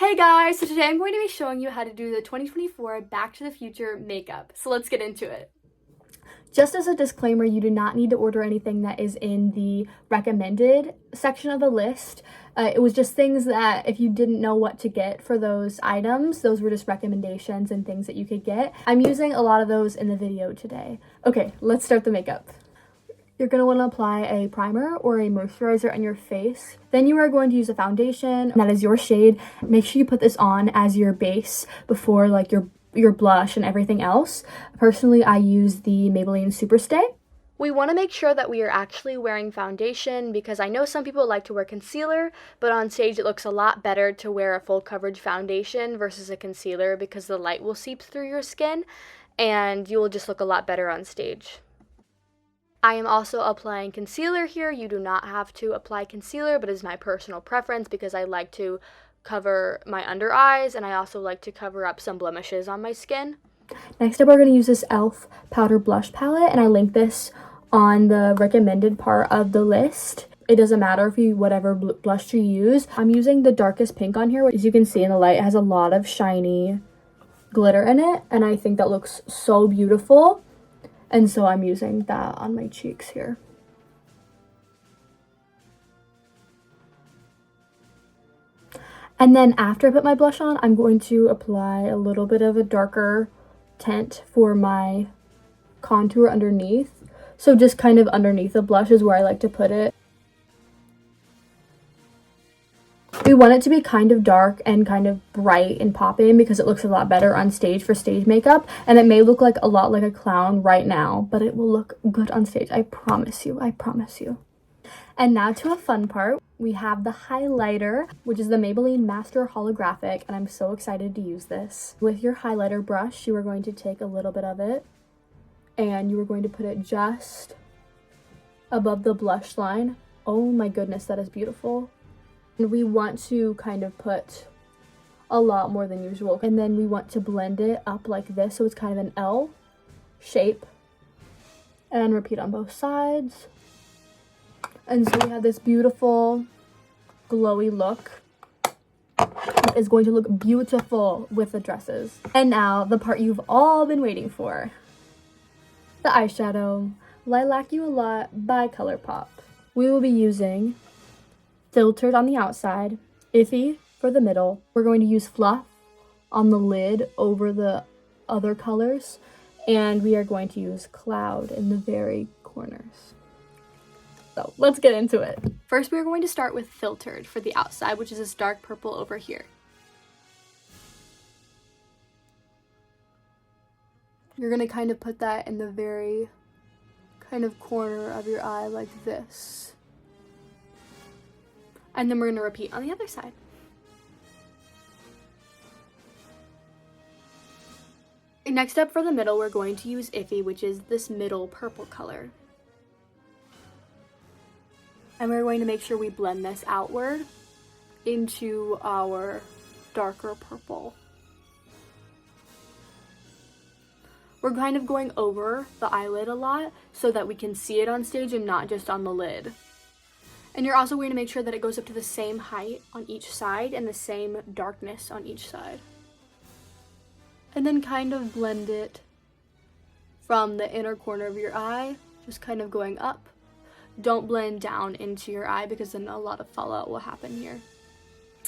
Hey guys, so today I'm going to be showing you how to do the 2024 Back to the Future makeup. So let's get into it. Just as a disclaimer, you do not need to order anything that is in the recommended section of the list. It was just things that if you didn't know what to get for those items, those were just recommendations and things that you could get. I'm using a lot of those in the video today. Okay, let's start the makeup. You're going to want to apply a primer or a moisturizer on your face. Then you are going to use a foundation that is your shade. Make sure you put this on as your base before like your blush and everything else. Personally, I use the Maybelline Superstay. We want to make sure that we are actually wearing foundation because I know some people like to wear concealer, but on stage it looks a lot better to wear a full coverage foundation versus a concealer because the light will seep through your skin and you will just look a lot better on stage. I am also applying concealer here. You do not have to apply concealer, but it's my personal preference because I like to cover my under eyes and I also like to cover up some blemishes on my skin. Next up, we're going to use this e.l.f. powder blush palette, and I link this on the recommended part of the list. It doesn't matter if you whatever blush you use. I'm using the darkest pink on here. As you can see in the light, it has a lot of shiny glitter in it, and I think that looks so beautiful. And so I'm using that on my cheeks here. And then after I put my blush on, I'm going to apply a little bit of a darker tint for my contour underneath. So just kind of underneath the blush is where I like to put it. We want it to be kind of dark and kind of bright and popping because it looks a lot better on stage for stage makeup. And it may look like a lot like a clown right now, but it will look good on stage. I promise you. I promise you. And now to a fun part. We have the highlighter, which is the Maybelline Master Holographic, and I'm so excited to use this. With your highlighter brush, you are going to take a little bit of it and you are going to put it just above the blush line. Oh my goodness, that is beautiful. And we want to kind of put a lot more than usual. And then we want to blend it up like this so it's kind of an L shape. And repeat on both sides. And so we have this beautiful glowy look. It is going to look beautiful with the dresses. And now the part you've all been waiting for. The eyeshadow. Lilac You a Lot by ColourPop. We will be using Filtered on the outside, Iffy for the middle. We're going to use Fluff on the lid over the other colors, and we are going to use Cloud in the very corners. So let's get into it. First, we're going to start with Filtered for the outside, which is this dark purple over here. You're going to kind of put that in the very kind of corner of your eye like this. And then we're going to repeat on the other side. Next up for the middle, we're going to use Iffy, which is this middle purple color. And we're going to make sure we blend this outward into our darker purple. We're kind of going over the eyelid a lot so that we can see it on stage and not just on the lid. And you're also going to make sure that it goes up to the same height on each side and the same darkness on each side. And then kind of blend it from the inner corner of your eye, just kind of going up. Don't blend down into your eye because then a lot of fallout will happen here.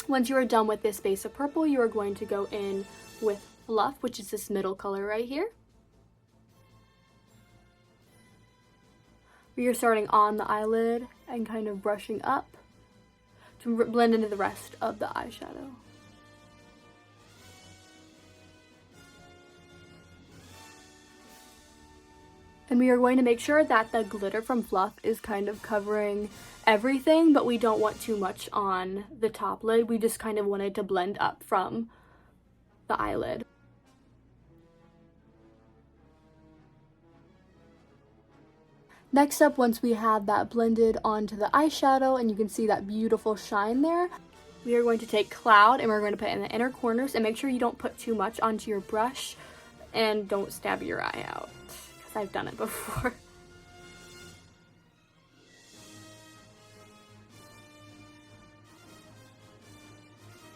Once you are done with this base of purple, you are going to go in with Fluff, which is this middle color right here. We are starting on the eyelid and kind of brushing up to blend into the rest of the eyeshadow. And we are going to make sure that the glitter from Fluff is kind of covering everything, but we don't want too much on the top lid. We just kind of wanted to blend up from the eyelid. Next up, once we have that blended onto the eyeshadow and you can see that beautiful shine there, we are going to take Cloud and we're going to put it in the inner corners, and make sure you don't put too much onto your brush and don't stab your eye out because I've done it before.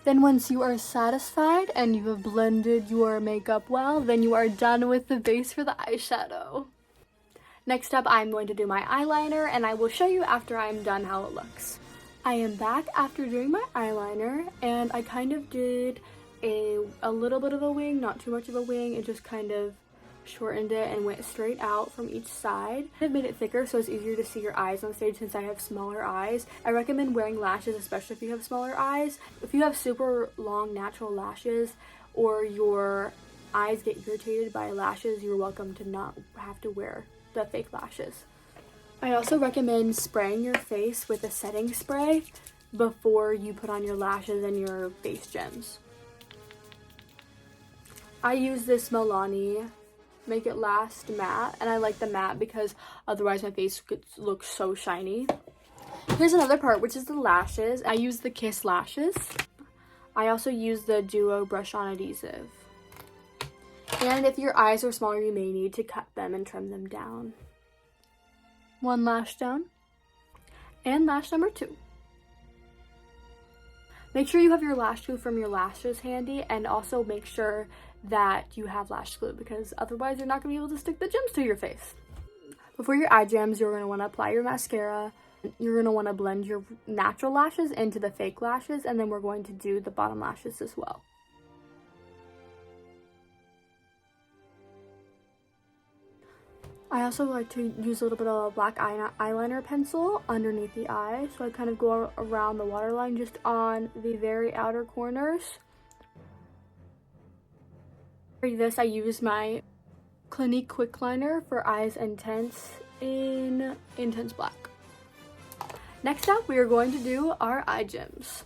Then once you are satisfied and you have blended your makeup well, then you are done with the base for the eyeshadow. Next up, I'm going to do my eyeliner, and I will show you after I'm done how it looks. I am back after doing my eyeliner, and I kind of did a little bit of a wing, not too much of a wing. It just kind of shortened it and went straight out from each side. I've made it thicker so it's easier to see your eyes on stage since I have smaller eyes. I recommend wearing lashes, especially if you have smaller eyes. If you have super long natural lashes or your eyes get irritated by lashes, you're welcome to not have to wear the fake lashes. I also recommend spraying your face with a setting spray before you put on your lashes and your face gems. I use this Milani Make It Last matte, and I like the matte because otherwise my face looks so shiny. Here's another part, which is the lashes. I use the Kiss lashes. I also use the Duo brush on adhesive. And if your eyes are smaller, you may need to cut them and trim them down. One lash down, and lash number 2. Make sure you have your lash glue from your lashes handy, and also make sure that you have lash glue because otherwise you're not going to be able to stick the gems to your face. Before your eye gems, you're going to want to apply your mascara. You're going to want to blend your natural lashes into the fake lashes, and then we're going to do the bottom lashes as well. I also like to use a little bit of a black eyeliner pencil underneath the eye, so I kind of go around the waterline just on the very outer corners. For this, I use my Clinique Quick Liner for Eyes Intense in Intense Black. Next up, we are going to do our eye gems.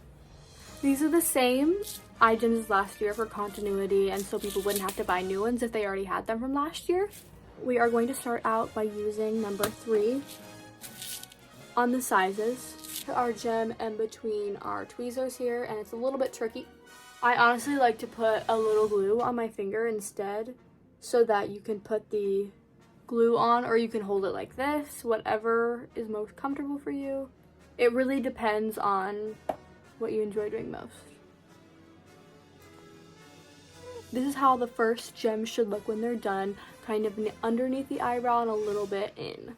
These are the same eye gems as last year for continuity, and so people wouldn't have to buy new ones if they already had them from last year. We are going to start out by using number 3 on the sizes. Put our gem in between our tweezers here, and it's a little bit tricky. I honestly like to put a little glue on my finger instead so that you can put the glue on, or you can hold it like this, whatever is most comfortable for you. It really depends on what you enjoy doing most. This is how the first gem should look when they're done, kind of underneath the eyebrow and a little bit in.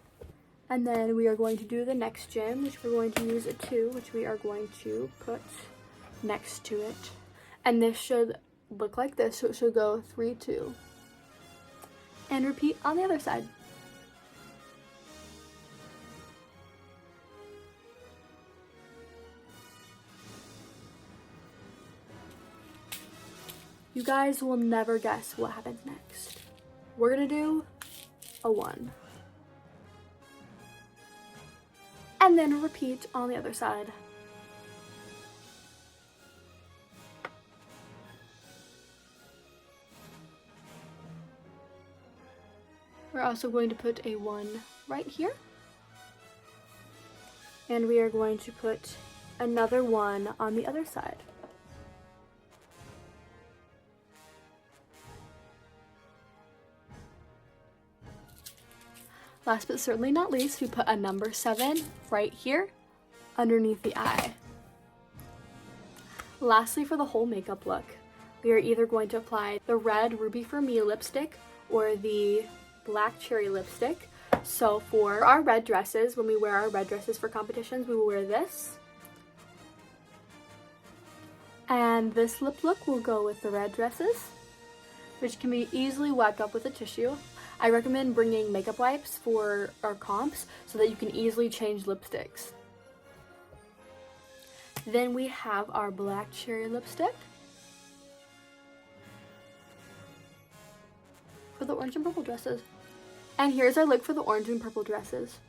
And then we are going to do the next gem, which we're going to use a 2, which we are going to put next to it. And this should look like this, so it should go 3, 2. And repeat on the other side. You guys will never guess what happens next. We're gonna do a 1. And then repeat on the other side. We're also going to put a 1 right here. And we are going to put another 1 on the other side. Last but certainly not least, we put a number 7 right here underneath the eye. Lastly, for the whole makeup look, we are either going to apply the red Ruby For Me lipstick or the black cherry lipstick. So for our red dresses, when we wear our red dresses for competitions, we will wear this. And this lip look will go with the red dresses, which can be easily wiped up with a tissue. I recommend bringing makeup wipes for our comps so that you can easily change lipsticks. Then we have our black cherry lipstick for the orange and purple dresses. And here's our look for the orange and purple dresses.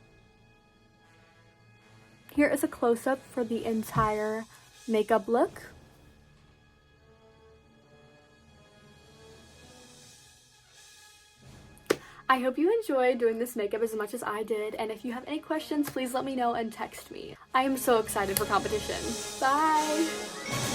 Here is a close-up for the entire makeup look. I hope you enjoyed doing this makeup as much as I did, and if you have any questions, please let me know and text me. I am so excited for competition. Bye!